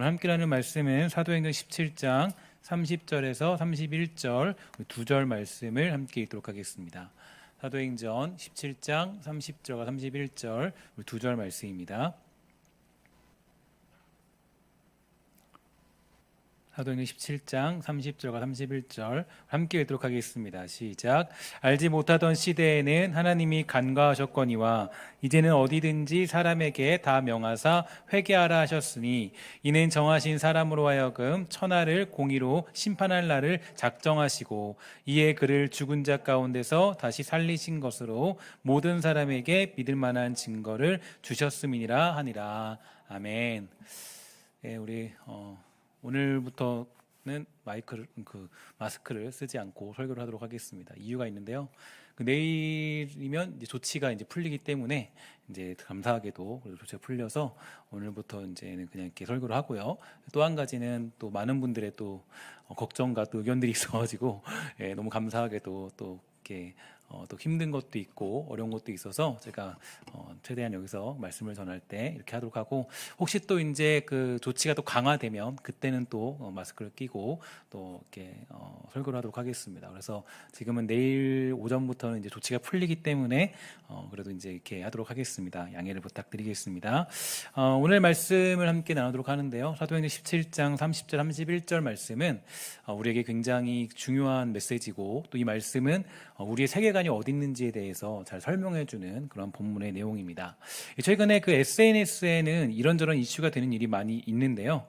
함께 나눌 말씀은 사도행전 17장 30절에서 31절 두 절 말씀을 함께 읽도록 하겠습니다. 사도행전 17장 30절과 31절 두 절 말씀입니다. 사도행전 17장 30절과 31절 함께 읽도록 하겠습니다. 시작. 알지 못하던 시대에는 하나님이 간과하셨거니와 이제는 어디든지 사람에게 다 명하사 회개하라 하셨으니 이는 정하신 사람으로 하여금 천하를 공의로 심판할 날을 작정하시고 이에 그를 죽은 자 가운데서 다시 살리신 것으로 모든 사람에게 믿을 만한 증거를 주셨음이니라 하니라. 아멘. 네, 우리 오늘부터는 마스크를 쓰지 않고 설교를 하도록 하겠습니다. 이유가 있는데요. 내일이면 이제 조치가 이제 풀리기 때문에 이제 감사하게도 조치가 풀려서 오늘부터 이제는 그냥 이렇게 설교를 하고요. 또 한 가지는 또 많은 분들의 또 걱정과 또 의견들이 있어가지고 너무 감사하게도 또 이렇게 또 힘든 것도 있고 어려운 것도 있어서 제가 최대한 여기서 말씀을 전할 때 이렇게 하도록 하고, 혹시 또 이제 그 조치가 또 강화되면 그때는 또 마스크를 끼고 또 이렇게 설교를 하도록 하겠습니다. 그래서 지금은 내일 오전부터는 이제 조치가 풀리기 때문에 그래도 이제 이렇게 하도록 하겠습니다. 양해를 부탁드리겠습니다. 오늘 말씀을 함께 나누도록 하는데요. 사도행전 17장 30절 31절 말씀은 우리에게 굉장히 중요한 메시지고, 또 이 말씀은 우리의 세계관이 어디 있는지에 대해서 잘 설명해주는 그런 본문의 내용입니다. 최근에 그 SNS에는 이런저런 이슈가 되는 일이 많이 있는데요.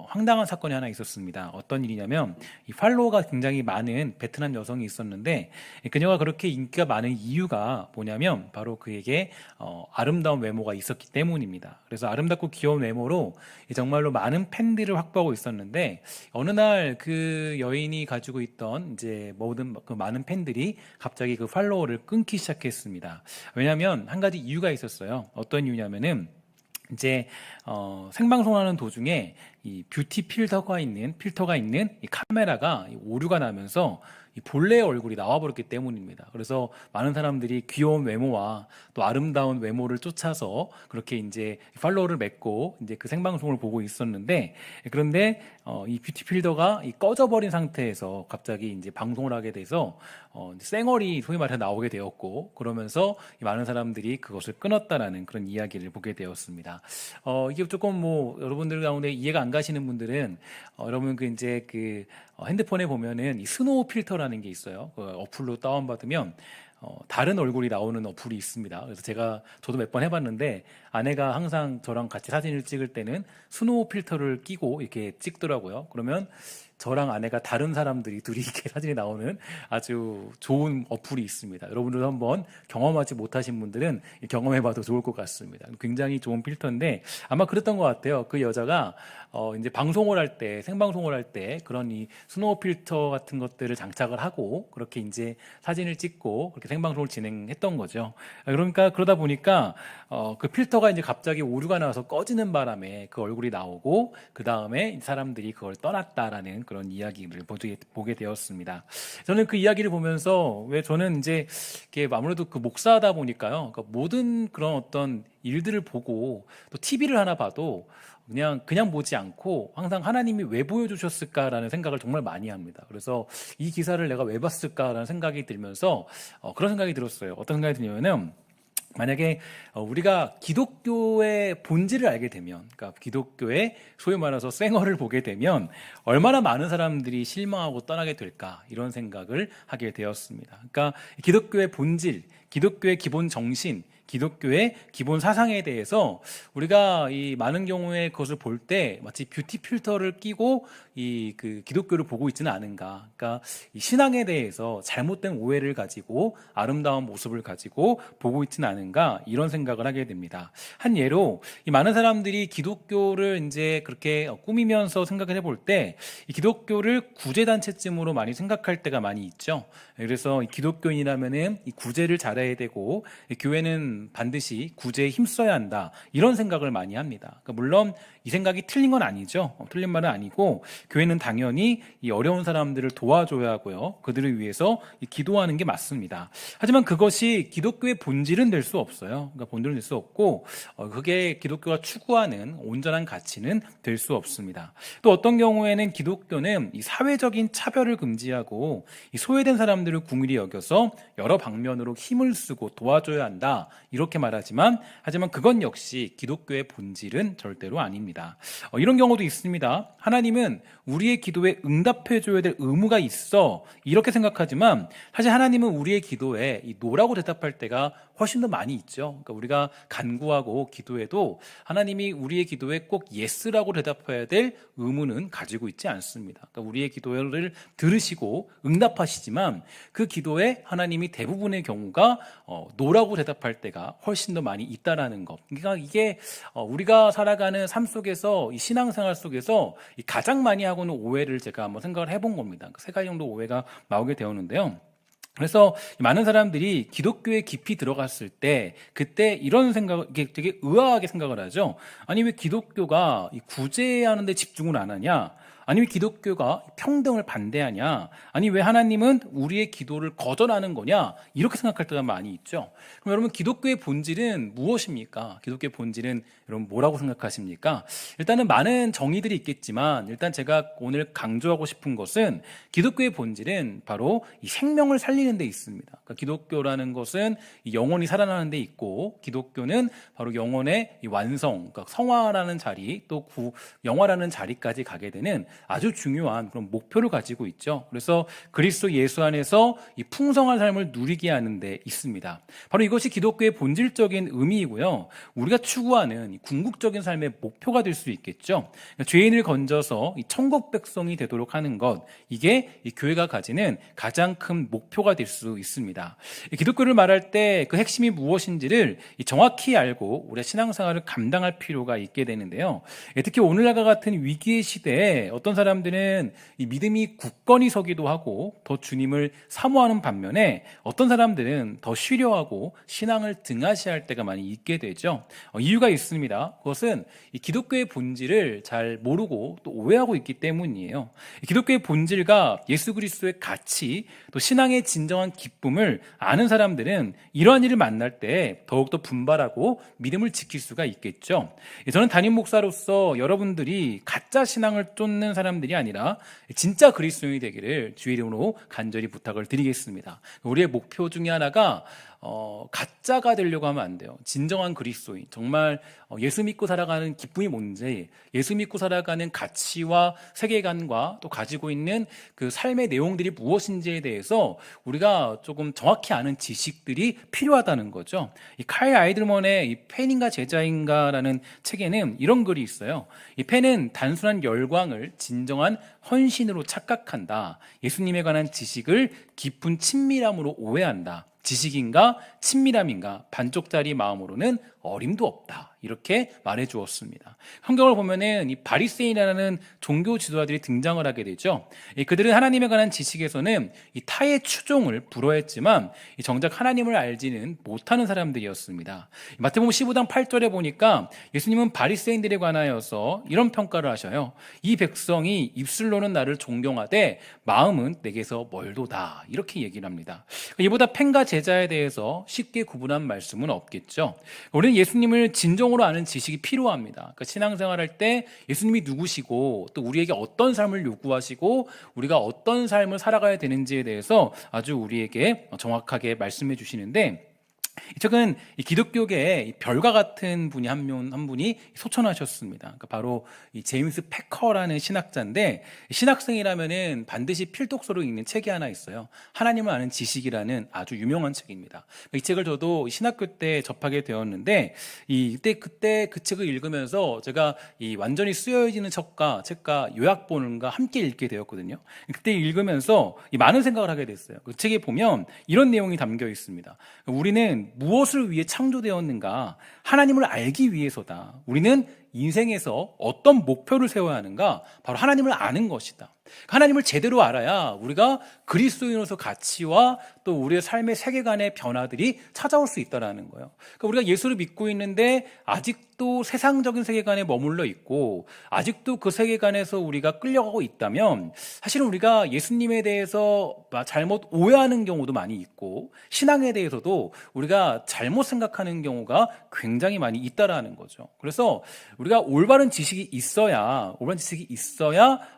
황당한 사건이 하나 있었습니다. 어떤 일이냐면, 이 팔로워가 굉장히 많은 베트남 여성이 있었는데, 그녀가 그렇게 인기가 많은 이유가 뭐냐면 바로 그에게 아름다운 외모가 있었기 때문입니다. 그래서 아름답고 귀여운 외모로 정말로 많은 팬들을 확보하고 있었는데, 어느 날 그 여인이 가지고 있던 이제 모든 그 많은 팬들이 갑자기 그 팔로워를 끊기 시작했습니다. 왜냐하면 한 가지 이유가 있었어요. 어떤 이유냐면은 이제 생방송하는 도중에 이 뷰티 필터가 있는 이 카메라가 오류가 나면서 이 본래의 얼굴이 나와버렸기 때문입니다. 그래서 많은 사람들이 귀여운 외모와 또 아름다운 외모를 쫓아서 그렇게 이제 팔로워를 맺고 이제 그 생방송을 보고 있었는데, 그런데 이 뷰티 필터가 꺼져버린 상태에서 갑자기 이제 방송을 하게 돼서 쌩얼이 소위 말해 나오게 되었고, 그러면서 많은 사람들이 그것을 끊었다라는 그런 이야기를 보게 되었습니다. 이게 조금 뭐 여러분들 가운데 이해가 안 가시는 분들은 여러분 그 이제 그 핸드폰에 보면은 이 스노우 필터라는 게 있어요. 그 어플로 다운받으면 다른 얼굴이 나오는 어플이 있습니다. 그래서 저도 몇 번 해봤는데, 아내가 항상 저랑 같이 사진을 찍을 때는 스노우 필터를 끼고 이렇게 찍더라고요. 그러면 저랑 아내가 다른 사람들이 둘이 이렇게 사진이 나오는 아주 좋은 어플이 있습니다. 여러분들 한번 경험하지 못하신 분들은 경험해봐도 좋을 것 같습니다. 굉장히 좋은 필터인데, 아마 그랬던 것 같아요. 그 여자가 이제 방송을 할 때, 생방송을 할 때 그런 이 스노우 필터 같은 것들을 장착을 하고 그렇게 이제 사진을 찍고 그렇게 생방송을 진행했던 거죠. 그러니까 그러다 보니까 그 필터가 이제 갑자기 오류가 나와서 꺼지는 바람에 그 얼굴이 나오고, 그 다음에 사람들이 그걸 떠났다라는 그런 이야기를 보게 되었습니다. 저는 그 이야기를 보면서, 왜 저는 이제 아무래도 그 목사다 보니까요, 그러니까 모든 그런 어떤 일들을 보고 또 TV를 하나 봐도 그냥 보지 않고 항상 하나님이 왜 보여주셨을까라는 생각을 정말 많이 합니다. 그래서 이 기사를 내가 왜 봤을까라는 생각이 들면서 그런 생각이 들었어요. 어떤 생각이 드냐면은, 만약에 우리가 기독교의 본질을 알게 되면, 그러니까 기독교의 소위 말해서 쌩얼을 보게 되면 얼마나 많은 사람들이 실망하고 떠나게 될까, 이런 생각을 하게 되었습니다. 그러니까 기독교의 본질, 기독교의 기본 정신, 기독교의 기본 사상에 대해서 우리가 이 많은 경우에 그것을 볼 때 마치 뷰티 필터를 끼고 그 기독교를 보고 있지는 않은가. 그러니까 이 신앙에 대해서 잘못된 오해를 가지고 아름다운 모습을 가지고 보고 있지는 않은가, 이런 생각을 하게 됩니다. 한 예로 이 많은 사람들이 기독교를 이제 그렇게 꾸미면서 생각을 해볼 때 이 기독교를 구제단체쯤으로 많이 생각할 때가 많이 있죠. 그래서 이 기독교인이라면은 이 구제를 잘해야 되고, 이 교회는 교회는 반드시 구제에 힘써야 한다, 이런 생각을 많이 합니다. 그러니까 물론 이 생각이 틀린 건 아니죠. 틀린 말은 아니고, 교회는 당연히 이 어려운 사람들을 도와줘야 하고요, 그들을 위해서 기도하는 게 맞습니다. 하지만 그것이 기독교의 본질은 될 수 없어요. 그러니까 본질은 될 수 없고, 그게 기독교가 추구하는 온전한 가치는 될 수 없습니다. 또 어떤 경우에는 기독교는 이 사회적인 차별을 금지하고 이 소외된 사람들을 긍휼히 여겨서 여러 방면으로 힘을 쓰고 도와줘야 한다, 이렇게 말하지만, 하지만 그건 역시 기독교의 본질은 절대로 아닙니다. 이런 경우도 있습니다. 하나님은 우리의 기도에 응답해줘야 될 의무가 있어, 이렇게 생각하지만 사실 하나님은 우리의 기도에 이 노라고 대답할 때가 훨씬 더 많이 있죠. 그러니까 우리가 간구하고 기도해도 하나님이 우리의 기도에 꼭 예스라고 대답해야 될 의무는 가지고 있지 않습니다. 그러니까 우리의 기도를 들으시고 응답하시지만 그 기도에 하나님이 대부분의 경우가 노라고 대답할 때가 훨씬 더 많이 있다라는 것. 그러니까 이게 우리가 살아가는 삶 속에서, 이 신앙생활 속에서 가장 많이 하고는 오해를 제가 한번 생각을 해본 겁니다. 세 가지 정도 오해가 나오게 되었는데요. 그래서 많은 사람들이 기독교에 깊이 들어갔을 때 그때 이런 생각, 되게 의아하게 생각을 하죠. 아니, 왜 기독교가 구제하는 데 집중을 안 하냐? 아니, 왜 기독교가 평등을 반대하냐? 아니, 왜 하나님은 우리의 기도를 거절하는 거냐? 이렇게 생각할 때가 많이 있죠. 그럼 여러분, 기독교의 본질은 무엇입니까? 기독교의 본질은 여러분 뭐라고 생각하십니까? 일단은 많은 정의들이 있겠지만, 일단 제가 오늘 강조하고 싶은 것은 기독교의 본질은 바로 이 생명을 살리는 데 있습니다. 그러니까 기독교라는 것은 이 영혼이 살아나는 데 있고, 기독교는 바로 영혼의 이 완성, 그러니까 성화라는 자리, 또 영화라는 자리까지 가게 되는 아주 중요한 그런 목표를 가지고 있죠. 그래서 그리스도 예수 안에서 이 풍성한 삶을 누리게 하는 데 있습니다. 바로 이것이 기독교의 본질적인 의미이고요, 우리가 추구하는 이 궁극적인 삶의 목표가 될 수 있겠죠. 그러니까 죄인을 건져서 이 천국 백성이 되도록 하는 것, 이게 이 교회가 가지는 가장 큰 목표가 될 수 있습니다. 이 기독교를 말할 때 그 핵심이 무엇인지를 정확히 알고 우리의 신앙생활을 감당할 필요가 있게 되는데요. 특히 오늘날과 같은 위기의 시대에 어떤 사람들은 이 믿음이 굳건히 서기도 하고 더 주님을 사모하는 반면에, 어떤 사람들은 더 쉬려하고 신앙을 등한시할 때가 많이 있게 되죠. 이유가 있습니다. 그것은 이 기독교의 본질을 잘 모르고 또 오해하고 있기 때문이에요. 기독교의 본질과 예수 그리스도의 가치, 또 신앙의 진정한 기쁨을 아는 사람들은 이러한 일을 만날 때 더욱더 분발하고 믿음을 지킬 수가 있겠죠. 저는 담임 목사로서 여러분들이 가짜 신앙을 쫓는 사람들이 아니라 진짜 그리스도인이 되기를 주의 이름으로 간절히 부탁을 드리겠습니다. 우리의 목표 중에 하나가 가짜가 되려고 하면 안 돼요. 진정한 그리스도인, 정말 예수 믿고 살아가는 기쁨이 뭔지, 예수 믿고 살아가는 가치와 세계관과 또 가지고 있는 그 삶의 내용들이 무엇인지에 대해서 우리가 조금 정확히 아는 지식들이 필요하다는 거죠. 이 칼 아이들먼의 이 팬인가 제자인가라는 책에는 이런 글이 있어요. 이 팬은 단순한 열광을 진정한 헌신으로 착각한다. 예수님에 관한 지식을 깊은 친밀함으로 오해한다. 지식인가 친밀함인가 반쪽짜리 마음으로는 어림도 없다, 이렇게 말해 주었습니다. 성경을 보면은 이 바리새인이라는 종교 지도자들이 등장을 하게 되죠. 그들은 하나님에 관한 지식에서는 이 타의 추종을 불허했지만 정작 하나님을 알지는 못하는 사람들이었습니다. 마태복음 15장 8절에 보니까 예수님은 바리새인들에 관하여서 이런 평가를 하셔요. 이 백성이 입술로는 나를 존경하되 마음은 내게서 멀도다, 이렇게 얘기를 합니다. 이보다 팬과 제자에 대해서 쉽게 구분한 말씀은 없겠죠. 우리는 예수님을 진정으로 아는 지식이 필요합니다. 그러니까 신앙생활할 때 예수님이 누구시고 또 우리에게 어떤 삶을 요구하시고 우리가 어떤 삶을 살아가야 되는지에 대해서 아주 우리에게 정확하게 말씀해 주시는데, 최근 이 기독교계에 별과 같은 분이 한 분이 소천하셨습니다. 그러니까 바로 이 제임스 패커라는 신학자인데, 신학생이라면은 반드시 필독서로 읽는 책이 하나 있어요. 하나님을 아는 지식이라는 아주 유명한 책입니다. 이 책을 저도 신학교 때 접하게 되었는데, 그때 그 책을 읽으면서 제가 이 완전히 쓰여지는 책과 요약본과 함께 읽게 되었거든요. 그때 읽으면서 많은 생각을 하게 됐어요. 그 책에 보면 이런 내용이 담겨 있습니다. 우리는 무엇을 위해 창조되었는가? 하나님을 알기 위해서다. 우리는 인생에서 어떤 목표를 세워야 하는가? 바로 하나님을 아는 것이다. 하나님을 제대로 알아야 우리가 그리스도인으로서 가치와 또 우리의 삶의 세계관의 변화들이 찾아올 수 있다는 거예요. 그러니까 우리가 예수를 믿고 있는데 아직도 세상적인 세계관에 머물러 있고 아직도 그 세계관에서 우리가 끌려가고 있다면 사실은 우리가 예수님에 대해서 잘못 오해하는 경우도 많이 있고 신앙에 대해서도 우리가 잘못 생각하는 경우가 굉장히 많이 있다라는 거죠. 그래서 우리가 올바른 지식이 있어야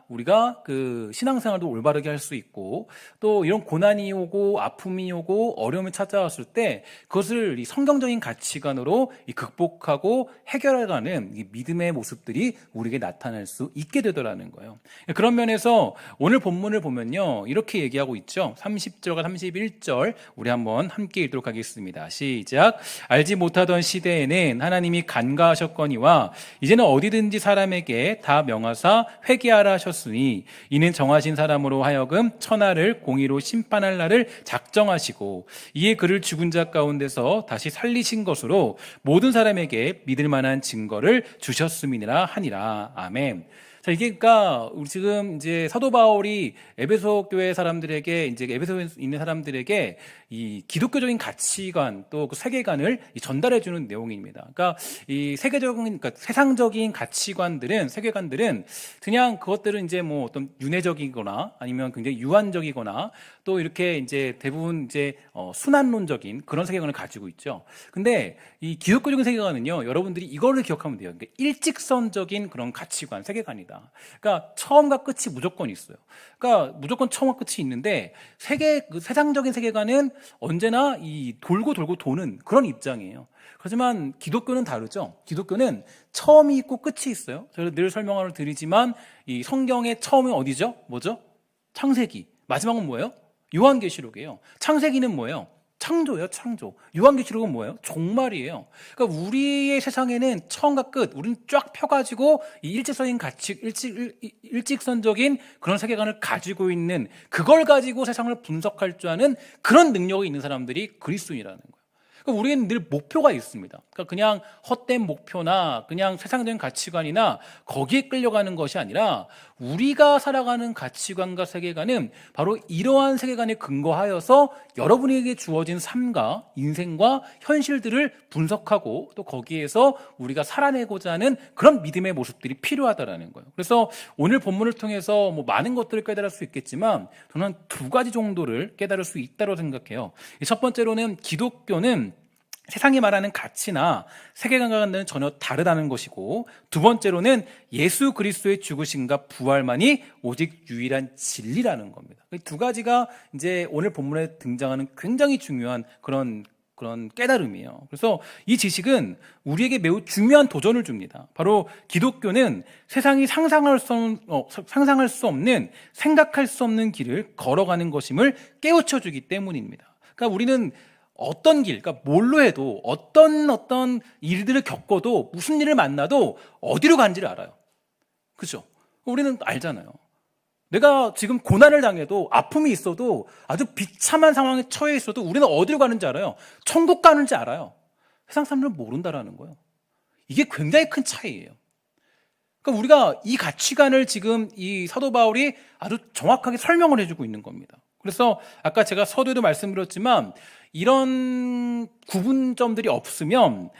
우리가 그 신앙생활도 올바르게 할 수 있고 또 이런 고난이 오고 아픔이 오고 어려움이 찾아왔을 때 그것을 이 성경적인 가치관으로 극복하고 해결해가는 이 믿음의 모습들이 우리에게 나타날 수 있게 되더라는 거예요. 그런 면에서 오늘 본문을 보면요 이렇게 얘기하고 있죠. 30절과 31절 우리 한번 함께 읽도록 하겠습니다. 시작. 알지 못하던 시대에는 하나님이 간과하셨거니와 이제는 어디든지 사람에게 다 명하사 회개하라 하셨으니 이는 정하신 사람으로 하여금 천하를 공의로 심판할 날을 작정하시고 이에 그를 죽은 자 가운데서 다시 살리신 것으로 모든 사람에게 믿을 만한 증거를 주셨음이니라 하니라. 아멘. 자, 이게 그러니까 우리 지금 이제 사도 바울이 에베소 교회 사람들에게 이제 에베소에 있는 사람들에게 이 기독교적인 가치관 또 그 세계관을 전달해 주는 내용입니다. 그러니까 이 세계적인 그러니까 세상적인 가치관들은 세계관들은 그냥 그것들은 이제 뭐 어떤 윤회적이거나 아니면 굉장히 유한적이거나 또 이렇게 이제 대부분 이제 순환론적인 그런 세계관을 가지고 있죠. 근데 이 기독교적인 세계관은요, 여러분들이 이거를 기억하면 돼요. 그러니까 일직선적인 그런 가치관, 세계관이다. 그러니까 처음과 끝이 무조건 있어요. 그러니까 무조건 처음과 끝이 있는데 그 세상적인 세계관은 언제나 이 돌고 도는 그런 입장이에요. 하지만 기독교는 다르죠. 기독교는 처음이 있고 끝이 있어요. 제가 늘 설명을 드리지만 이 성경의 처음이 어디죠? 뭐죠? 창세기. 마지막은 뭐예요? 요한계시록이에요. 창세기는 뭐예요? 창조예요, 창조. 요한계시록은 뭐예요? 종말이에요. 그러니까 우리의 세상에는 처음과 끝, 우리는 쫙 펴가지고 이 일직선적인 그런 세계관을 가지고 있는 그걸 가지고 세상을 분석할 줄 아는 그런 능력이 있는 사람들이 그리스도인이라는 거예요. 그러니까 우리는 늘 목표가 있습니다. 그러니까 그냥 헛된 목표나 그냥 세상적인 가치관이나 거기에 끌려가는 것이 아니라 우리가 살아가는 가치관과 세계관은 바로 이러한 세계관에 근거하여서 여러분에게 주어진 삶과 인생과 현실들을 분석하고 또 거기에서 우리가 살아내고자 하는 그런 믿음의 모습들이 필요하다라는 거예요. 그래서 오늘 본문을 통해서 뭐 많은 것들을 깨달을 수 있겠지만 저는 두 가지 정도를 깨달을 수 있다고 생각해요. 첫 번째로는 기독교는 세상이 말하는 가치나 세계관과는 전혀 다르다는 것이고, 두 번째로는 예수 그리스도의 죽으심과 부활만이 오직 유일한 진리라는 겁니다. 이 두 가지가 이제 오늘 본문에 등장하는 굉장히 중요한 그런 깨달음이에요. 그래서 이 지식은 우리에게 매우 중요한 도전을 줍니다. 바로 기독교는 세상이 상상할 수 없는, 생각할 수 없는 길을 걸어가는 것임을 깨우쳐 주기 때문입니다. 그러니까 우리는 어떤 길, 그러니까 뭘로 해도 어떤 일들을 겪어도 무슨 일을 만나도 어디로 간지를 알아요. 그렇죠? 우리는 알잖아요. 내가 지금 고난을 당해도 아픔이 있어도 아주 비참한 상황에 처해 있어도 우리는 어디로 가는지 알아요. 천국 가는지 알아요. 세상 사람들은 모른다라는 거예요. 이게 굉장히 큰 차이예요. 그러니까 우리가 이 가치관을 지금 이 사도 바울이 아주 정확하게 설명을 해주고 있는 겁니다. 그래서 아까 제가 서두에도 말씀드렸지만 이런 구분점들이 없으면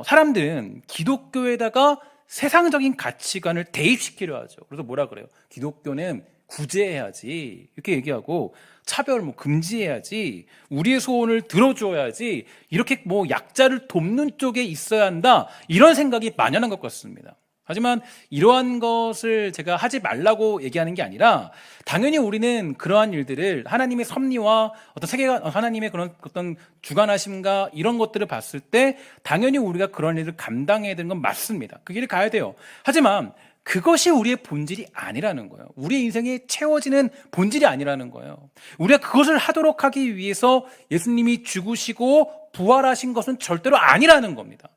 사람들은 기독교에다가 세상적인 가치관을 대입시키려 하죠. 그래서 뭐라 그래요? 기독교는 구제해야지 이렇게 얘기하고 차별 금지해야지, 우리의 소원을 들어줘야지, 이렇게 약자를 돕는 쪽에 있어야 한다, 이런 생각이 만연한 것 같습니다. 하지만 이러한 것을 제가 하지 말라고 얘기하는 게 아니라 당연히 우리는 그러한 일들을 하나님의 섭리와 어떤 세계관, 하나님의 그런 어떤 주관하심과 이런 것들을 봤을 때 당연히 우리가 그런 일을 감당해야 되는 건 맞습니다. 그 길을 가야 돼요. 하지만 그것이 우리의 본질이 아니라는 거예요. 우리의 인생에 채워지는 본질이 아니라는 거예요. 우리가 그것을 하도록 하기 위해서 예수님이 죽으시고 부활하신 것은 절대로 아니라는 겁니다.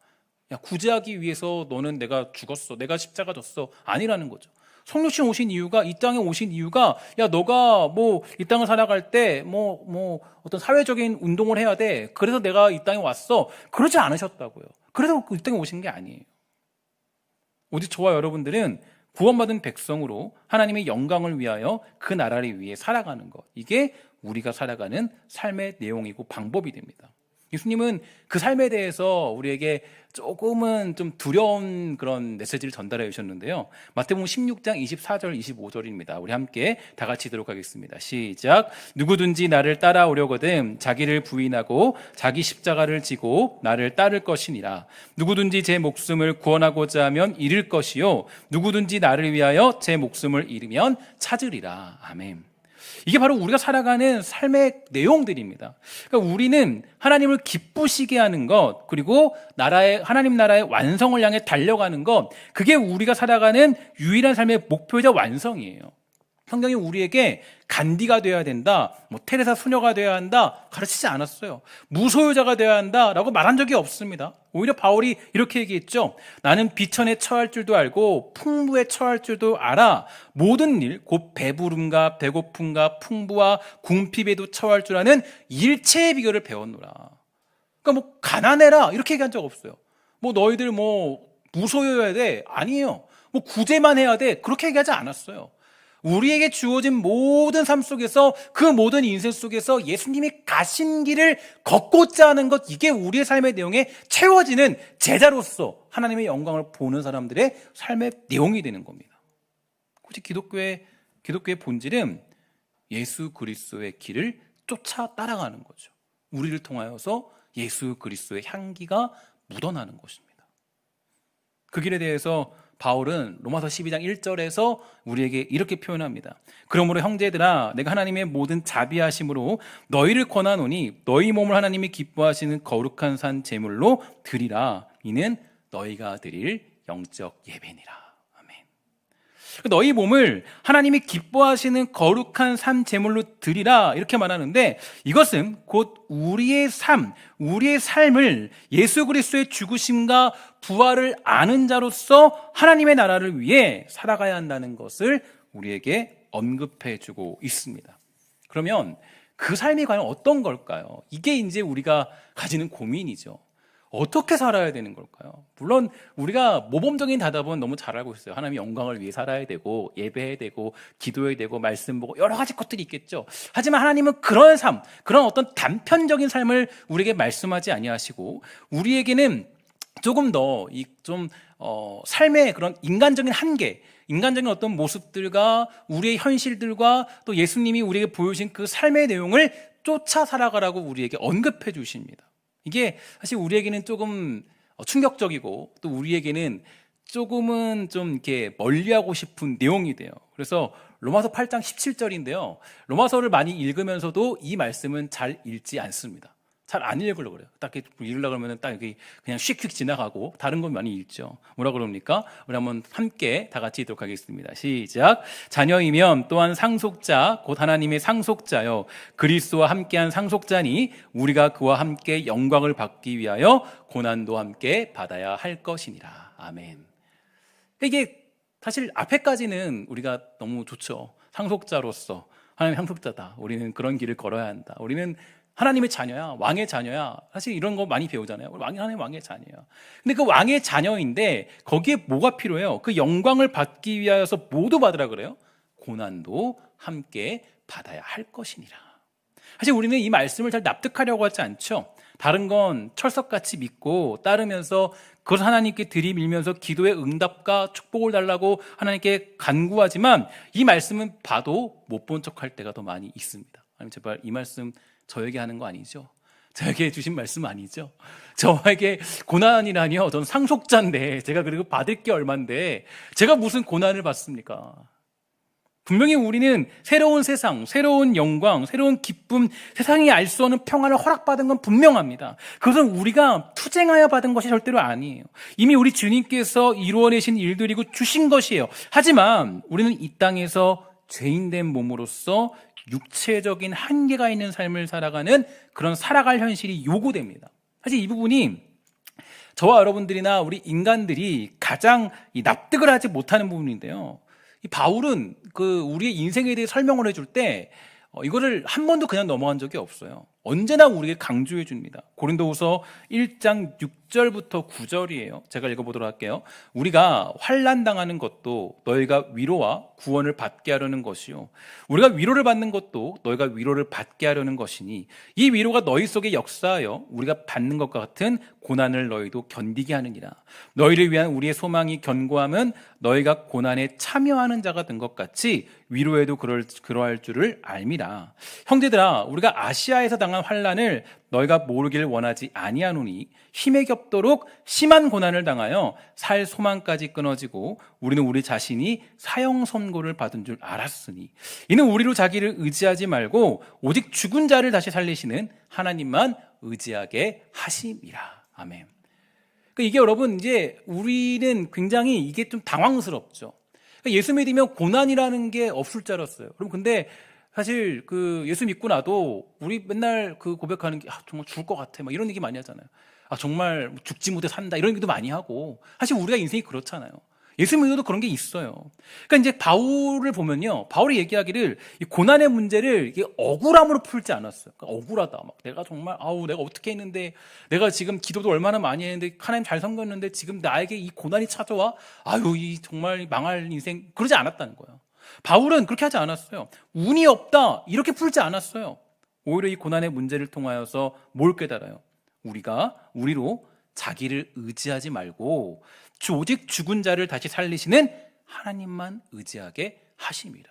야, 구제하기 위해서 너는 내가 죽었어, 내가 십자가 졌어, 아니라는 거죠. 성육신 오신 이유가, 이 땅에 오신 이유가, 야, 너가 이 땅을 살아갈 때 어떤 사회적인 운동을 해야 돼, 그래서 내가 이 땅에 왔어, 그러지 않으셨다고요. 그래서 이 땅에 오신 게 아니에요. 오직 저와 여러분들은 구원받은 백성으로 하나님의 영광을 위하여 그 나라를 위해 살아가는 것, 이게 우리가 살아가는 삶의 내용이고 방법이 됩니다. 예수님은 그 삶에 대해서 우리에게 조금은 좀 두려운 그런 메시지를 전달해 주셨는데요. 마태복음 16장 24절 25절입니다. 우리 함께 다 같이 읽도록 하겠습니다. 시작. 누구든지 나를 따라오려거든 자기를 부인하고 자기 십자가를 지고 나를 따를 것이니라. 누구든지 제 목숨을 구원하고자 하면 잃을 것이요 누구든지 나를 위하여 제 목숨을 잃으면 찾으리라. 아멘. 이게 바로 우리가 살아가는 삶의 내용들입니다. 그러니까 우리는 하나님을 기쁘시게 하는 것, 그리고 하나님 나라의 완성을 향해 달려가는 것, 그게 우리가 살아가는 유일한 삶의 목표이자 완성이에요. 성경이 우리에게 간디가 되어야 된다, 테레사 수녀가 되어야 한다 가르치지 않았어요. 무소유자가 되어야 한다라고 말한 적이 없습니다. 오히려 바울이 이렇게 얘기했죠. 나는 비천에 처할 줄도 알고 풍부에 처할 줄도 알아. 모든 일, 곧 배부름과 배고픔과 풍부와 궁핍에도 처할 줄 아는 일체의 비결을 배웠노라. 그러니까 가난해라 이렇게 얘기한 적 없어요. 너희들 무소유해야 돼 아니에요. 구제만 해야 돼 그렇게 얘기하지 않았어요. 우리에게 주어진 모든 삶 속에서, 그 모든 인생 속에서 예수님이 가신 길을 걷고자 하는 것, 이게 우리의 삶의 내용에 채워지는 제자로서 하나님의 영광을 보는 사람들의 삶의 내용이 되는 겁니다. 굳이 기독교의 본질은 예수 그리스도의 길을 쫓아 따라가는 거죠. 우리를 통하여서 예수 그리스도의 향기가 묻어나는 것입니다. 그 길에 대해서 바울은 로마서 12장 1절에서 우리에게 이렇게 표현합니다. 그러므로 형제들아 내가 하나님의 모든 자비하심으로 너희를 권하노니 너희 몸을 하나님이 기뻐하시는 거룩한 산 제물로 드리라. 이는 너희가 드릴 영적 예배니라. 너희 몸을 하나님이 기뻐하시는 거룩한 산 제물로 드리라 이렇게 말하는데, 이것은 곧 우리의 삶을 예수 그리스도의 죽으심과 부활을 아는 자로서 하나님의 나라를 위해 살아가야 한다는 것을 우리에게 언급해 주고 있습니다. 그러면 그 삶이 과연 어떤 걸까요? 이게 이제 우리가 가지는 고민이죠. 어떻게 살아야 되는 걸까요? 물론 우리가 모범적인 대답은 너무 잘 알고 있어요. 하나님의 영광을 위해 살아야 되고 예배해야 되고 기도해야 되고 말씀 보고 여러 가지 것들이 있겠죠. 하지만 하나님은 그런 삶, 그런 어떤 단편적인 삶을 우리에게 말씀하지 아니하시고 우리에게는 조금 더 삶의 그런 인간적인 한계, 인간적인 어떤 모습들과 우리의 현실들과 또 예수님이 우리에게 보여주신 그 삶의 내용을 쫓아 살아가라고 우리에게 언급해 주십니다. 이게 사실 우리에게는 조금 충격적이고 또 우리에게는 조금은 좀 이렇게 멀리하고 싶은 내용이 돼요. 그래서 로마서 8장 17절인데요. 로마서를 많이 읽으면서도 이 말씀은 잘 읽지 않습니다. 잘 안 읽으려고 그래요. 딱 읽으려고 그러면 딱 이렇게 그냥 휙휙 지나가고 다른 건 많이 읽죠. 뭐라 그럽니까? 우리 한번 함께 다 같이 읽도록 하겠습니다. 시작. 자녀이면 또한 상속자 곧 하나님의 상속자요 그리스도와 함께한 상속자니 우리가 그와 함께 영광을 받기 위하여 고난도 함께 받아야 할 것이니라. 아멘. 이게 사실 앞에까지는 우리가 너무 좋죠. 상속자로서 하나님의 상속자다. 우리는 그런 길을 걸어야 한다. 우리는 하나님의 자녀야, 왕의 자녀야. 사실 이런 거 많이 배우잖아요. 하나님 왕의 자녀야. 근데 그 왕의 자녀인데 거기에 뭐가 필요해요? 그 영광을 받기 위하여서 모두 받으라 그래요. 고난도 함께 받아야 할 것이니라. 사실 우리는 이 말씀을 잘 납득하려고 하지 않죠. 다른 건 철석같이 믿고 따르면서 그걸 하나님께 들이밀면서 기도의 응답과 축복을 달라고 하나님께 간구하지만 이 말씀은 봐도 못 본 척할 때가 더 많이 있습니다. 하나님 제발 이 말씀 저에게 하는 거 아니죠? 저에게 주신 말씀 아니죠? 저에게 고난이라니요. 저는 상속자인데 제가 그리고 받을 게 얼만데 제가 무슨 고난을 받습니까? 분명히 우리는 새로운 세상, 새로운 영광, 새로운 기쁨, 세상이 알 수 없는 평안을 허락받은 건 분명합니다. 그것은 우리가 투쟁하여 받은 것이 절대로 아니에요. 이미 우리 주님께서 이루어내신 일들이고 주신 것이에요. 하지만 우리는 이 땅에서 죄인된 몸으로서 육체적인 한계가 있는 삶을 살아가는 그런 살아갈 현실이 요구됩니다. 사실 이 부분이 저와 여러분들이나 우리 인간들이 가장 납득을 하지 못하는 부분인데요. 이 바울은 우리의 인생에 대해 설명을 해줄 때 이거를 한 번도 그냥 넘어간 적이 없어요. 언제나 우리에게 강조해 줍니다. 고린도후서 1장 6절부터 9절이에요. 제가 읽어보도록 할게요. 우리가 환난 당하는 것도 너희가 위로와 구원을 받게 하려는 것이요, 우리가 위로를 받는 것도 너희가 위로를 받게 하려는 것이니 이 위로가 너희 속에 역사하여 우리가 받는 것과 같은 고난을 너희도 견디게 하느니라. 너희를 위한 우리의 소망이 견고함은 너희가 고난에 참여하는 자가 된 것 같이 위로에도 그러할 줄을 알미라. 형제들아, 우리가 아시아에서 당한 환난을 너희가 모르길 원하지 아니하노니 힘에 겹도록 심한 고난을 당하여 살 소망까지 끊어지고 우리는 우리 자신이 사형 선고를 받은 줄 알았으니 이는 우리로 자기를 의지하지 말고 오직 죽은 자를 다시 살리시는 하나님만 의지하게 하심이라. 아멘. 이게 여러분, 이제 우리는 굉장히 이게 좀 당황스럽죠. 예수 믿으면 고난이라는 게 없을 줄 알았어요. 그럼 근데 사실 예수 믿고 나도 우리 맨날 고백하는 게 정말 죽을 것 같아, 막 이런 얘기 많이 하잖아요. 정말 죽지 못해 산다, 이런 얘기도 많이 하고. 사실 우리가 인생이 그렇잖아요. 예수 믿어도 그런 게 있어요. 그러니까 이제 바울을 보면요, 바울이 얘기하기를 이 고난의 문제를 이게 억울함으로 풀지 않았어요. 그러니까 억울하다, 막 내가 정말 내가 어떻게 했는데, 내가 지금 기도도 얼마나 많이 했는데, 하나님 잘 섬겼는데 지금 나에게 이 고난이 찾아와, 이 정말 망할 인생, 그러지 않았다는 거예요. 바울은 그렇게 하지 않았어요. 운이 없다, 이렇게 풀지 않았어요. 오히려 이 고난의 문제를 통하여서 뭘 깨달아요? 우리로 자기를 의지하지 말고 오직 죽은 자를 다시 살리시는 하나님만 의지하게 하심이라.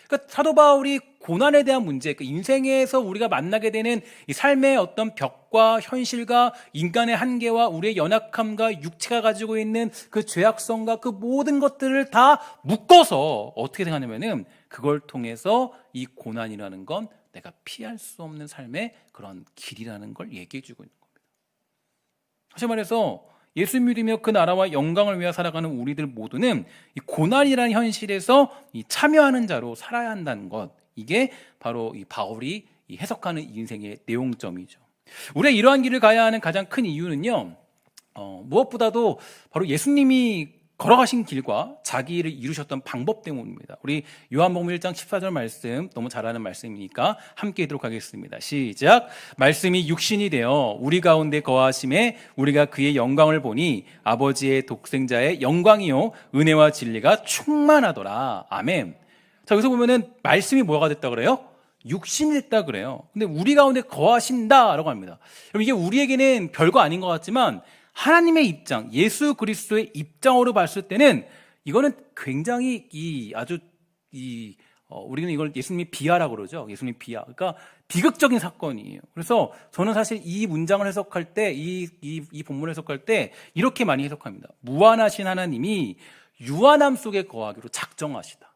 그러니까 사도 바울이 고난에 대한 문제, 인생에서 우리가 만나게 되는 이 삶의 어떤 벽과 현실과 인간의 한계와 우리의 연약함과 육체가 가지고 있는 그 죄악성과 그 모든 것들을 다 묶어서 어떻게 생각하냐면은 그걸 통해서 이 고난이라는 건 내가 피할 수 없는 삶의 그런 길이라는 걸 얘기해 주고 있는 겁니다. 다시 말해서 예수 믿으며 그 나라와 영광을 위해 살아가는 우리들 모두는 이 고난이라는 현실에서 이 참여하는 자로 살아야 한다는 것, 이게 바로 이 바울이 해석하는 인생의 내용점이죠. 우리가 이러한 길을 가야 하는 가장 큰 이유는요, 무엇보다도 바로 예수님이 걸어가신 길과 자기 일을 이루셨던 방법 때문입니다. 우리 요한복음 1장 14절 말씀, 너무 잘 아는 말씀이니까 함께 읽도록 하겠습니다. 시작. 말씀이 육신이 되어 우리 가운데 거하심에 우리가 그의 영광을 보니 아버지의 독생자의 영광이요 은혜와 진리가 충만하더라. 아멘. 자, 여기서 보면은 말씀이 뭐가 됐다 그래요? 육신이 됐다 그래요. 근데 우리 가운데 거하신다라고 합니다. 그럼 이게 우리에게는 별거 아닌 것 같지만 하나님의 입장, 예수 그리스도의 입장으로 봤을 때는 이거는 굉장히 우리는 이걸 예수님이 비하라고 그러죠. 예수님 비하. 그러니까 비극적인 사건이에요. 그래서 저는 사실 이 문장을 해석할 때, 이 본문을 해석할 때 이렇게 많이 해석합니다. 무한하신 하나님이 유한함 속에 거하기로 작정하시다.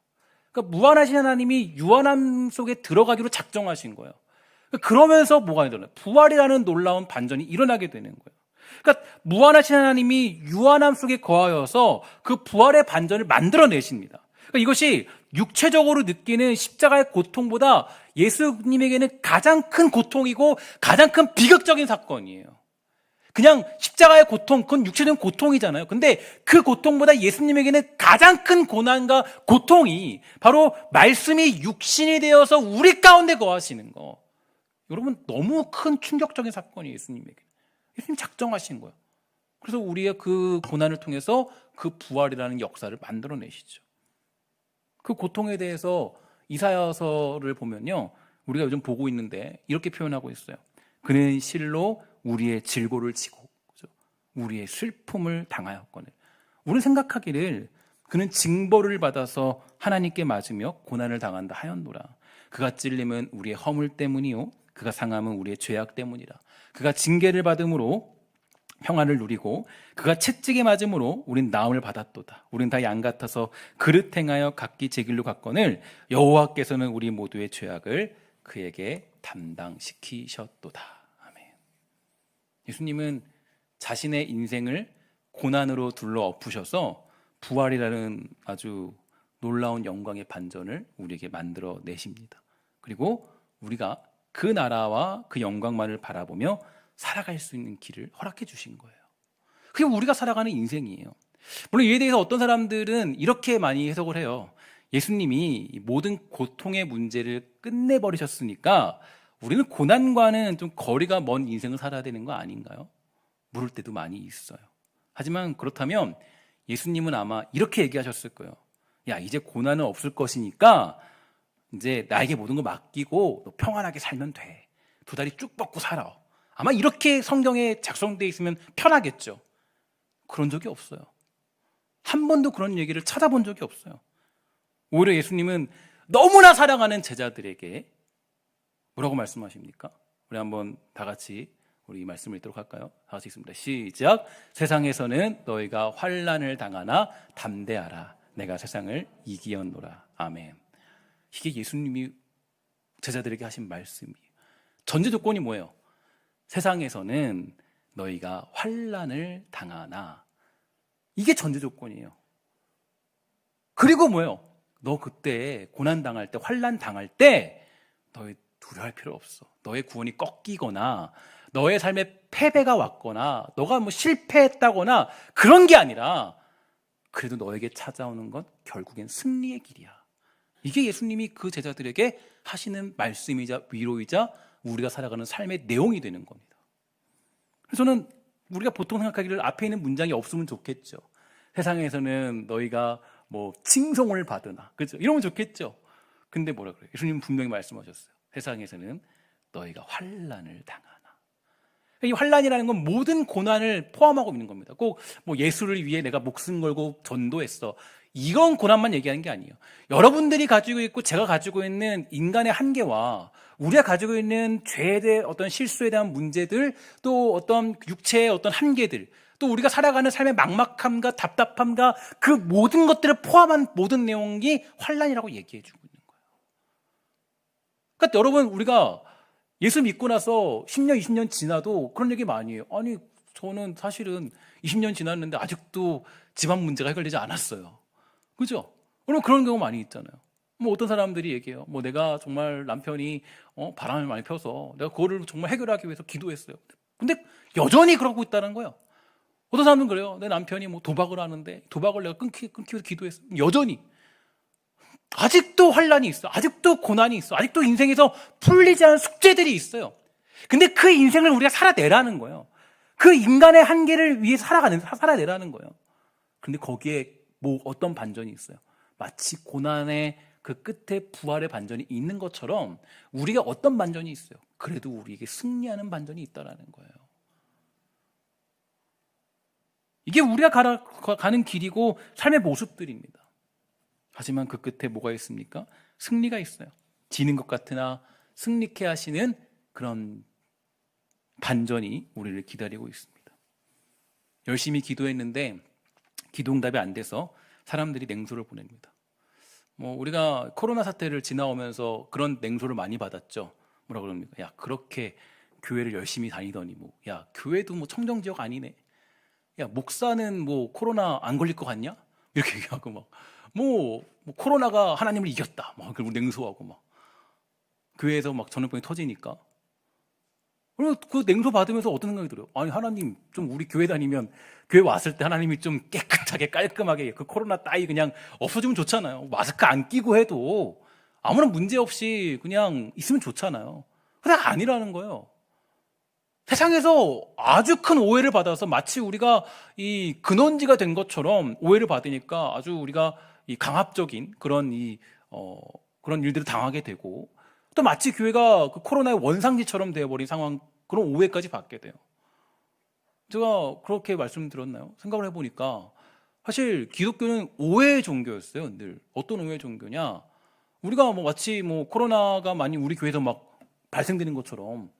그러니까 무한하신 하나님이 유한함 속에 들어가기로 작정하신 거예요. 그러면서 뭐가 일어나요? 부활이라는 놀라운 반전이 일어나게 되는 거예요. 그러니까 무한하신 하나님이 유한함 속에 거하여서 그 부활의 반전을 만들어내십니다. 그러니까 이것이 육체적으로 느끼는 십자가의 고통보다 예수님에게는 가장 큰 고통이고 가장 큰 비극적인 사건이에요. 그냥 십자가의 고통, 그건 육체적인 고통이잖아요. 근데 그 고통보다 예수님에게는 가장 큰 고난과 고통이 바로 말씀이 육신이 되어서 우리 가운데 거하시는 거. 여러분, 너무 큰 충격적인 사건이에요, 예수님에게. 예수님 작정하신 거예요. 그래서 우리의 그 고난을 통해서 그 부활이라는 역사를 만들어내시죠. 그 고통에 대해서 이사야서를 보면요, 우리가 요즘 보고 있는데 이렇게 표현하고 있어요. 그는 실로 우리의 질고를 지고 우리의 슬픔을 당하였거늘. 우리는 생각하기를 그는 징벌을 받아서 하나님께 맞으며 고난을 당한다 하였노라. 그가 찔림은 우리의 허물 때문이요 그가 상함은 우리의 죄악 때문이라. 그가 징계를 받음으로 평안을 누리고 그가 채찍에 맞음으로 우린 나음을 받았도다. 우린 다 양 같아서 그릇 행하여 각기 제 길로 갔거늘 여호와께서는 우리 모두의 죄악을 그에게 담당시키셨도다. 아멘. 예수님은 자신의 인생을 고난으로 둘러 엎으셔서 부활이라는 아주 놀라운 영광의 반전을 우리에게 만들어 내십니다. 그리고 우리가 그 나라와 그 영광만을 바라보며 살아갈 수 있는 길을 허락해 주신 거예요. 그게 우리가 살아가는 인생이에요. 물론 이에 대해서 어떤 사람들은 이렇게 많이 해석을 해요. 예수님이 모든 고통의 문제를 끝내버리셨으니까 우리는 고난과는 좀 거리가 먼 인생을 살아야 되는 거 아닌가요? 물을 때도 많이 있어요. 하지만 그렇다면 예수님은 아마 이렇게 얘기하셨을 거예요. 야, 이제 고난은 없을 것이니까 이제 나에게 모든 걸 맡기고 너 평안하게 살면 돼. 두 다리 쭉 뻗고 살아. 아마 이렇게 성경에 작성되어 있으면 편하겠죠. 그런 적이 없어요. 한 번도 그런 얘기를 찾아본 적이 없어요. 오히려 예수님은 너무나 사랑하는 제자들에게 뭐라고 말씀하십니까? 우리 한번 다 같이 우리 이 말씀을 읽도록 할까요? 다 같이 읽습니다. 시작. 세상에서는 너희가 환난을 당하나 담대하라. 내가 세상을 이기었노라. 아멘. 이게 예수님이 제자들에게 하신 말씀이에요. 전제 조건이 뭐예요? 세상에서는 너희가 환난을 당하나. 이게 전제 조건이에요. 그리고 뭐예요? 너 그때 고난 당할 때, 환난 당할 때 너희 두려워할 필요 없어. 너의 구원이 꺾이거나 너의 삶에 패배가 왔거나 너가 뭐 실패했다거나 그런 게 아니라 그래도 너에게 찾아오는 건 결국엔 승리의 길이야. 이게 예수님이 그 제자들에게 하시는 말씀이자 위로이자 우리가 살아가는 삶의 내용이 되는 겁니다. 그래서 저는 우리가 보통 생각하기를 앞에 있는 문장이 없으면 좋겠죠. 세상에서는 너희가 뭐 칭송을 받으나, 그렇죠? 이러면 좋겠죠. 근데 뭐라 그래요? 예수님은 분명히 말씀하셨어요. 세상에서는 너희가 환난을 당하나. 이 환난이라는 건 모든 고난을 포함하고 있는 겁니다. 꼭 뭐 예수를 위해 내가 목숨 걸고 전도했어. 이런 고난만 얘기하는 게 아니에요. 여러분들이 가지고 있고 제가 가지고 있는 인간의 한계와 우리가 가지고 있는 죄에 대한 어떤 실수에 대한 문제들, 또 어떤 육체의 어떤 한계들, 또 우리가 살아가는 삶의 막막함과 답답함과 그 모든 것들을 포함한 모든 내용이 환난이라고 얘기해 주고 있는 거예요. 그러니까 여러분, 우리가 예수 믿고 나서 10년, 20년 지나도 그런 얘기 많이 해요. 아니, 저는 사실은 20년 지났는데 아직도 집안 문제가 해결되지 않았어요. 그죠? 그럼 그런 경우 많이 있잖아요. 뭐 어떤 사람들이 얘기해요. 뭐 내가 정말 남편이 바람을 많이 펴서 내가 그거를 정말 해결하기 위해서 기도했어요. 근데 여전히 그러고 있다는 거예요. 어떤 사람은 그래요. 내 남편이 뭐 도박을 하는데 도박을 내가 끊기 위해서 기도했어요. 여전히. 아직도 환난이 있어. 아직도 고난이 있어. 아직도 인생에서 풀리지 않은 숙제들이 있어요. 근데 그 인생을 우리가 살아내라는 거예요. 그 인간의 한계를 위해 살아내라는 거예요. 근데 거기에 뭐 어떤 반전이 있어요. 마치 고난의 그 끝에 부활의 반전이 있는 것처럼 우리가 어떤 반전이 있어요. 그래도 우리에게 승리하는 반전이 있다는 거예요. 이게 우리가 가는 길이고 삶의 모습들입니다. 하지만 그 끝에 뭐가 있습니까? 승리가 있어요. 지는 것 같으나 승리케 하시는 그런 반전이 우리를 기다리고 있습니다. 열심히 기도했는데 기도응답이 안 돼서 사람들이 냉소를 보냅니다. 뭐 우리가 코로나 사태를 지나오면서 그런 냉소를 많이 받았죠. 뭐라 그럽니까? 야, 그렇게 교회를 열심히 다니더니 뭐, 야, 교회도 뭐 청정 지역 아니네. 야, 목사는 뭐 코로나 안 걸릴 것 같냐? 이렇게 얘기하고 막. 뭐 코로나가 하나님을 이겼다. 막 그리고 냉소하고 막 교회에서 막 전염병이 터지니까. 그리고 그 냉소 받으면서 어떤 생각이 들어요? 아니, 하나님 좀 우리 교회 다니면 교회 왔을 때 하나님이 좀 깨끗하게 깔끔하게 그 코로나 따위 그냥 없어지면 좋잖아요. 마스크 안 끼고 해도 아무런 문제 없이 그냥 있으면 좋잖아요. 근데 아니라는 거예요. 세상에서 아주 큰 오해를 받아서 마치 우리가 이 근원지가 된 것처럼 오해를 받으니까 아주 우리가 이 강압적인 그런 그런 일들을 당하게 되고 또 마치 교회가 그 코로나의 원상지처럼 되어버린 상황, 그런 오해까지 받게 돼요. 제가 그렇게 말씀드렸나요? 생각을 해보니까 사실 기독교는 오해의 종교였어요. 늘 어떤 오해의 종교냐? 우리가 뭐 마치 뭐 코로나가 많이 우리 교회에서 막 발생되는 것처럼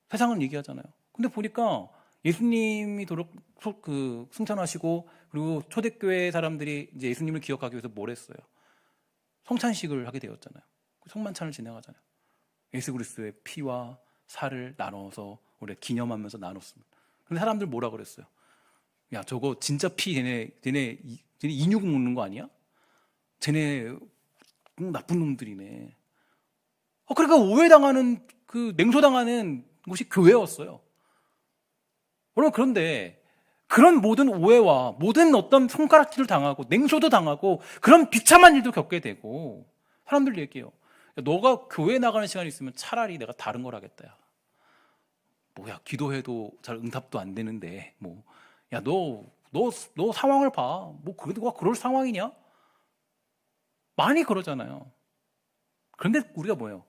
세상을 얘기하잖아요. 근데 보니까 예수님이 승천하시고 그리고 초대교회 사람들이 이제 예수님을 기억하기 위해서 뭘 했어요? 성찬식을 하게 되었잖아요. 성만찬을 진행하잖아요. 예수 그리스도의 피와 살을 나눠서 우리가 기념하면서 나눴습니다. 근데 사람들 뭐라 그랬어요? 야, 저거 진짜 피 쟤네 인육 먹는 거 아니야? 쟤네 나쁜 놈들이네. 그러니까 오해당하는 그 냉소당하는 곳이 교회였어요. 여러분, 그런데 그런 모든 오해와 모든 어떤 손가락질을 당하고 냉소도 당하고 그런 비참한 일도 겪게 되고 사람들 얘기해요. 너가 교회 나가는 시간이 있으면 차라리 내가 다른 걸 하겠다. 야. 뭐야, 기도해도 잘 응답도 안 되는데, 뭐, 야, 너 상황을 봐. 뭐, 그래도 그럴 상황이냐? 많이 그러잖아요. 그런데 우리가 뭐예요?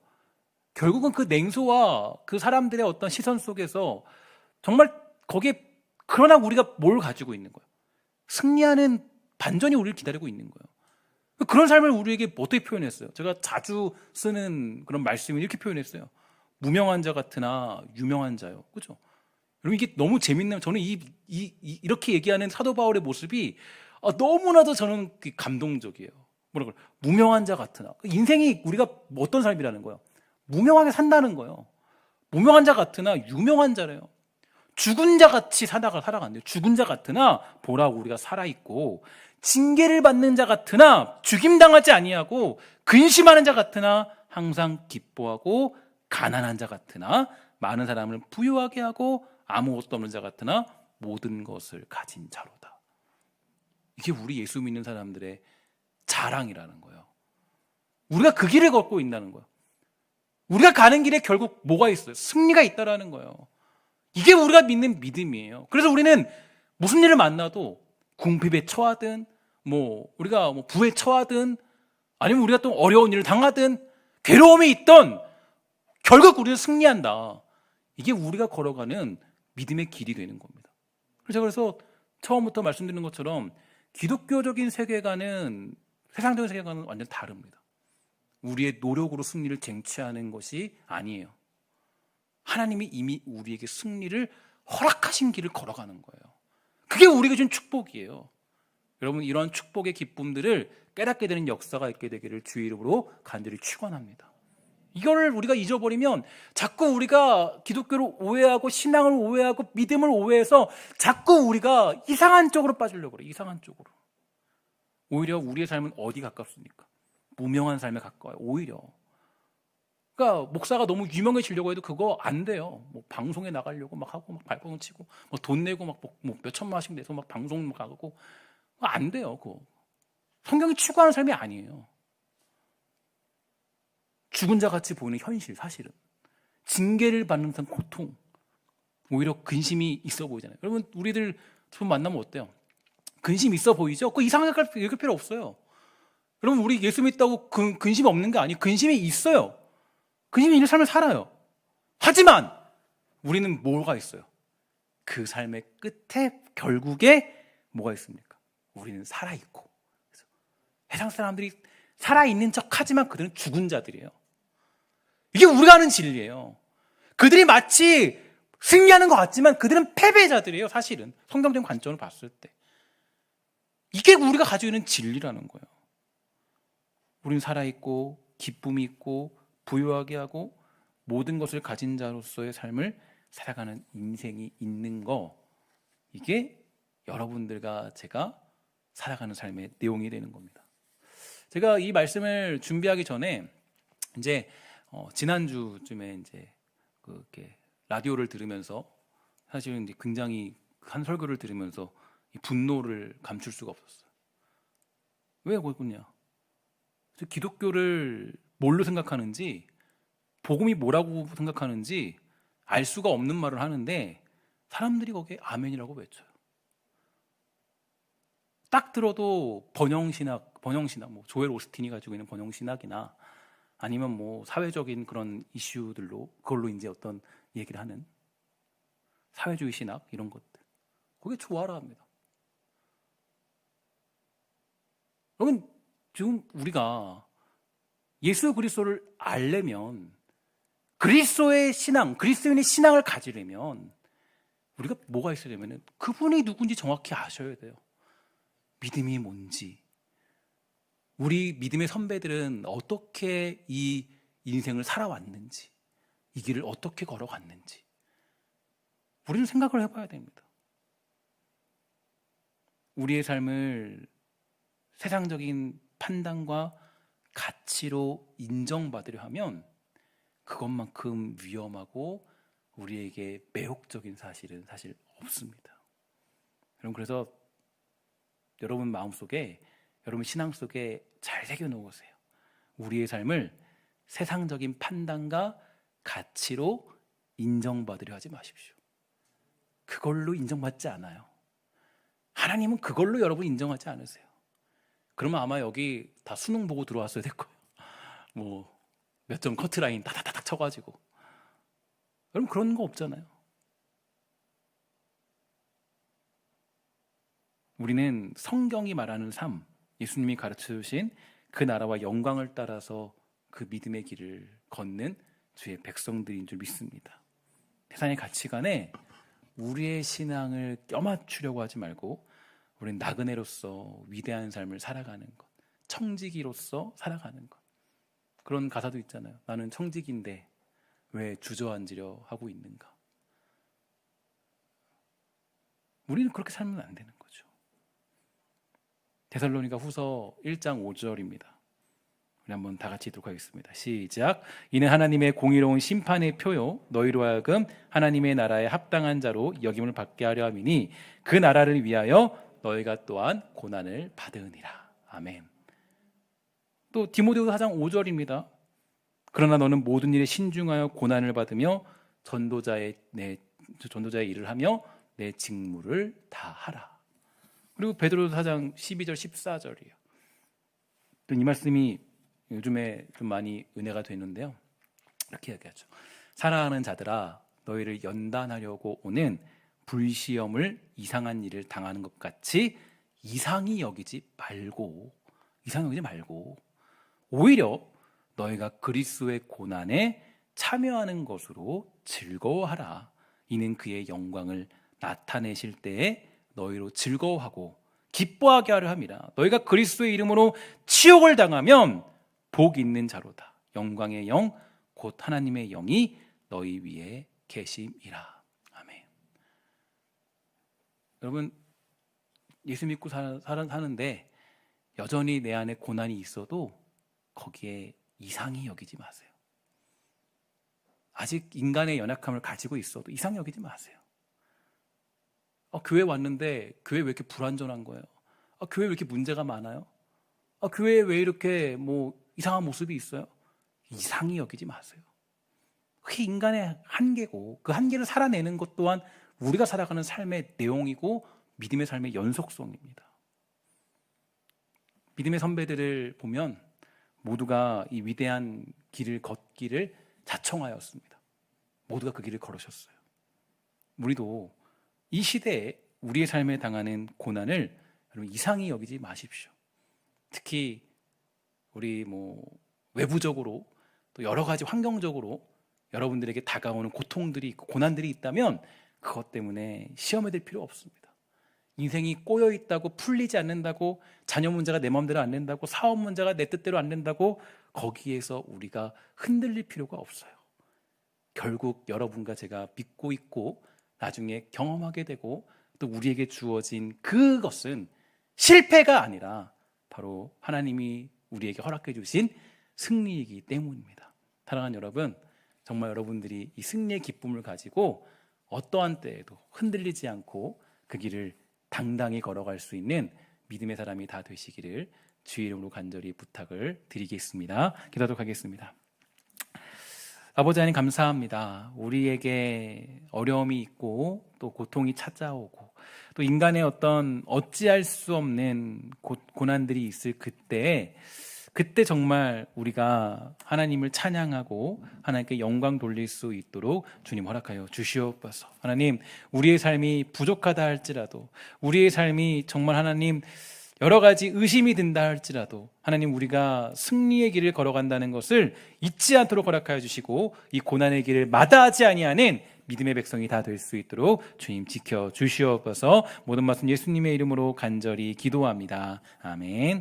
결국은 그 냉소와 그 사람들의 어떤 시선 속에서 정말 거기에, 그러나 우리가 뭘 가지고 있는 거예요? 승리하는 반전이 우리를 기다리고 있는 거예요. 그런 삶을 우리에게 어떻게 표현했어요? 제가 자주 쓰는 그런 말씀을 이렇게 표현했어요. 무명한 자 같으나 유명한 자요. 그죠? 여러분, 이게 너무 재밌네요. 저는 이렇게 얘기하는 사도 바울의 모습이 너무나도 저는 감동적이에요. 뭐라 그래? 무명한 자 같으나. 인생이 우리가 어떤 삶이라는 거예요? 무명하게 산다는 거예요. 무명한 자 같으나 유명한 자래요. 죽은 자 같이 살아간대요. 죽은 자 같으나 보라고 우리가 살아있고, 징계를 받는 자 같으나 죽임당하지 아니하고, 근심하는 자 같으나 항상 기뻐하고, 가난한 자 같으나 많은 사람을 부유하게 하고, 아무것도 없는 자 같으나 모든 것을 가진 자로다. 이게 우리 예수 믿는 사람들의 자랑이라는 거예요. 우리가 그 길을 걷고 있다는 거예요. 우리가 가는 길에 결국 뭐가 있어요? 승리가 있다라는 거예요. 이게 우리가 믿는 믿음이에요. 그래서 우리는 무슨 일을 만나도 궁핍에 처하든, 우리가 부에 처하든, 아니면 우리가 또 어려운 일을 당하든, 괴로움이 있던, 결국 우리는 승리한다. 이게 우리가 걸어가는 믿음의 길이 되는 겁니다. 그래서 처음부터 말씀드린 것처럼 기독교적인 세계관은 세상적인 세계관은 완전 다릅니다. 우리의 노력으로 승리를 쟁취하는 것이 아니에요. 하나님이 이미 우리에게 승리를 허락하신 길을 걸어가는 거예요. 그게 우리에게 준 축복이에요. 여러분, 이런 축복의 기쁨들을 깨닫게 되는 역사가 있게 되기를 주의 이름으로 간절히 축원합니다. 이걸 우리가 잊어버리면 자꾸 우리가 기독교를 오해하고 신앙을 오해하고 믿음을 오해해서 자꾸 우리가 이상한 쪽으로 빠지려고 그래요. 이상한 쪽으로. 오히려 우리의 삶은 어디 가깝습니까? 무명한 삶에 가까워요. 오히려. 그러니까 목사가 너무 유명해지려고 해도 그거 안 돼요. 방송에 나가려고 막 하고 막 발버둥 치고 돈 내고 막 몇 천만 원씩 내서 막 방송 막 가고 안 돼요. 그거. 성경이 추구하는 삶이 아니에요. 죽은 자 같이 보이는 현실, 사실은 징계를 받는 듯한 고통, 오히려 근심이 있어 보이잖아요. 여러분, 우리들 좀 만나면 어때요? 근심 있어 보이죠? 그 이상하게 읽을 필요 없어요. 여러분, 우리 예수 믿다고 근심이 없는 게 아니에요. 근심이 있어요. 근심이 있는 삶을 살아요. 하지만 우리는 뭐가 있어요? 그 삶의 끝에 결국에 뭐가 있습니까? 우리는 살아있고. 세상 사람들이 살아있는 척 하지만 그들은 죽은 자들이에요. 이게 우리가 아는 진리예요. 그들이 마치 승리하는 것 같지만 그들은 패배자들이에요. 사실은 성경적인 관점으로 봤을 때 이게 우리가 가지고 있는 진리라는 거예요. 우리는 살아있고 기쁨이 있고 부유하게 하고 모든 것을 가진 자로서의 삶을 살아가는 인생이 있는 거, 이게 여러분들과 제가 살아가는 삶의 내용이 되는 겁니다. 제가 이 말씀을 준비하기 전에 이제 지난주쯤에 이제 그렇게 라디오를 들으면서 사실은 이제 굉장히 한 설교를 들으면서 이 분노를 감출 수가 없었어요. 왜 그랬냐? 기독교를 뭘로 생각하는지, 복음이 뭐라고 생각하는지 알 수가 없는 말을 하는데 사람들이 거기에 아멘이라고 외쳐요. 딱 들어도 번영신학, 조엘 오스틴이 가지고 있는 번영신학이나 아니면 사회적인 그런 이슈들로 그걸로 이제 어떤 얘기를 하는 사회주의 신학 이런 것들, 그게 좋아라 합니다. 여러분, 지금 우리가 예수 그리스도를 알려면, 그리스도의 신앙, 그리스도인의 신앙을 가지려면 우리가 뭐가 있으려면 그분이 누군지 정확히 아셔야 돼요. 믿음이 뭔지, 우리 믿음의 선배들은 어떻게 이 인생을 살아왔는지, 이 길을 어떻게 걸어갔는지 우리는 생각을 해봐야 됩니다. 우리의 삶을 세상적인 판단과 가치로 인정받으려 하면 그것만큼 위험하고 우리에게 매혹적인 사실은 사실 없습니다. 여러분, 그래서 여러분 신앙 속에 잘 새겨 놓으세요. 우리의 삶을 세상적인 판단과 가치로 인정받으려 하지 마십시오. 그걸로 인정받지 않아요. 하나님은 그걸로 여러분 인정하지 않으세요. 그러면 아마 여기 다 수능 보고 들어왔어야 될 거예요. 뭐 몇 점 커트라인 다다다닥 쳐가지고. 여러분 그런 거 없잖아요. 우리는 성경이 말하는 삶, 예수님이 가르쳐주신 그 나라와 영광을 따라서 그 믿음의 길을 걷는 주의 백성들인 줄 믿습니다. 세상의 가치관에 우리의 신앙을 껴맞추려고 하지 말고 우리는 나그네로서 위대한 삶을 살아가는 것, 청지기로서 살아가는 것. 그런 가사도 있잖아요. 나는 청지기인데 왜 주저앉으려 하고 있는가. 우리는 그렇게 살면 안 되는 거죠. 데살로니가 후서 1장 5절입니다. 우리 한번 다 같이 읽도록 하겠습니다. 시작. 이는 하나님의 공의로운 심판의 표요 너희로 하여금 하나님의 나라에 합당한 자로 여김을 받게 하려 함이니 그 나라를 위하여 너희가 또한 고난을 받으니라. 아멘. 또 디모데후서 4장 5절입니다. 그러나 너는 모든 일에 신중하여 고난을 받으며 전도자의 일을 하며 내 직무를 다하라. 그리고 베드로서 4장 12절 14절이에요. 이 말씀이 요즘에 좀 많이 은혜가 되는데요. 이렇게 얘기하죠. 사랑하는 자들아 너희를 연단하려고 오는 불시험을 이상한 일을 당하는 것 같이 이상히 여기지 말고 오히려 너희가 그리스도의 고난에 참여하는 것으로 즐거워하라. 이는 그의 영광을 나타내실 때에 너희로 즐거워하고 기뻐하게 하려 함이라. 너희가 그리스도의 이름으로 치욕을 당하면 복 있는 자로다. 영광의 영 곧 하나님의 영이 너희 위에 계심이라. 아멘. 여러분 예수 믿고 사는데 여전히 내 안에 고난이 있어도 거기에 이상히 여기지 마세요. 아직 인간의 연약함을 가지고 있어도 이상히 여기지 마세요. 교회 왔는데 교회 왜 이렇게 불완전한 거예요? 교회 왜 이렇게 문제가 많아요? 교회에 왜 이렇게 이상한 모습이 있어요? 이상히 여기지 마세요. 그게 인간의 한계고 그 한계를 살아내는 것 또한 우리가 살아가는 삶의 내용이고 믿음의 삶의 연속성입니다. 믿음의 선배들을 보면 모두가 이 위대한 길을 걷기를 자청하였습니다. 모두가 그 길을 걸으셨어요. 우리도 이 시대에 우리의 삶에 당하는 고난을 여러분 이상히 여기지 마십시오. 특히 우리 외부적으로 또 여러 가지 환경적으로 여러분들에게 다가오는 고통들이 있고 고난들이 있다면 그것 때문에 시험에 들 필요 없습니다. 인생이 꼬여 있다고 풀리지 않는다고 자녀 문제가 내 마음대로 안 된다고 사업 문제가 내 뜻대로 안 된다고 거기에서 우리가 흔들릴 필요가 없어요. 결국 여러분과 제가 믿고 있고 나중에 경험하게 되고 또 우리에게 주어진 그것은 실패가 아니라 바로 하나님이 우리에게 허락해 주신 승리이기 때문입니다. 사랑하는 여러분, 정말 여러분들이 이 승리의 기쁨을 가지고 어떠한 때에도 흔들리지 않고 그 길을 당당히 걸어갈 수 있는 믿음의 사람이 다 되시기를 주의 이름으로 간절히 부탁을 드리겠습니다. 기도하도록 하겠습니다. 아버지 하나님 감사합니다. 우리에게 어려움이 있고 또 고통이 찾아오고 또 인간의 어떤 어찌할 수 없는 고난들이 있을 그때 정말 우리가 하나님을 찬양하고 하나님께 영광 돌릴 수 있도록 주님 허락하여 주시옵소서. 하나님, 우리의 삶이 부족하다 할지라도, 우리의 삶이 정말 하나님 여러 가지 의심이 든다 할지라도 하나님 우리가 승리의 길을 걸어간다는 것을 잊지 않도록 허락하여 주시고 이 고난의 길을 마다하지 아니하는 믿음의 백성이 다 될 수 있도록 주님 지켜 주시옵소서. 모든 말씀 예수님의 이름으로 간절히 기도합니다. 아멘.